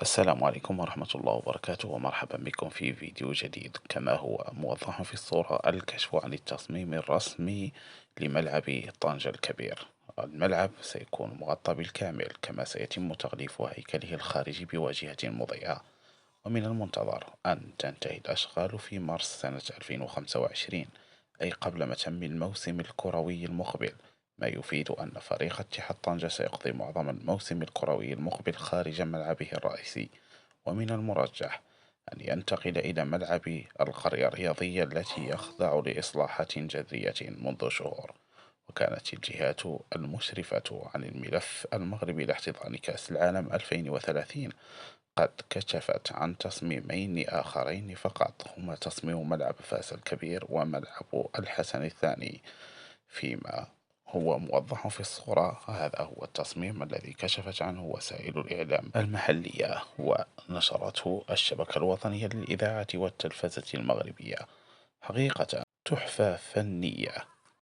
السلام عليكم ورحمة الله وبركاته، ومرحبا بكم في فيديو جديد. كما هو موضح في الصورة، الكشف عن التصميم الرسمي لملعب طنجة الكبير. الملعب سيكون مغطى بالكامل، كما سيتم تغليف هيكله الخارجي بواجهة مضيئة. ومن المنتظر أن تنتهي الأشغال في مارس سنة 2025، أي قبل متم الموسم الكروي المقبل، ما يفيد أن فريق اتحاد طنجة سيقضي معظم الموسم الكروي المقبل خارج ملعبه الرئيسي. ومن المرجح أن ينتقل إلى ملعب القرية الرياضية التي يخضع لإصلاحات جذرية منذ شهور. وكانت الجهات المشرفة عن الملف المغربي لاحتضان كأس العالم 2030 قد كشفت عن تصميمين آخرين فقط، هما تصميم ملعب فاس الكبير وملعب الحسن الثاني. فيما هو موضح في الصورة، هذا هو التصميم الذي كشفت عنه وسائل الإعلام المحلية ونشرته الشبكة الوطنية للإذاعة والتلفزة المغربية. حقيقة تحفة فنية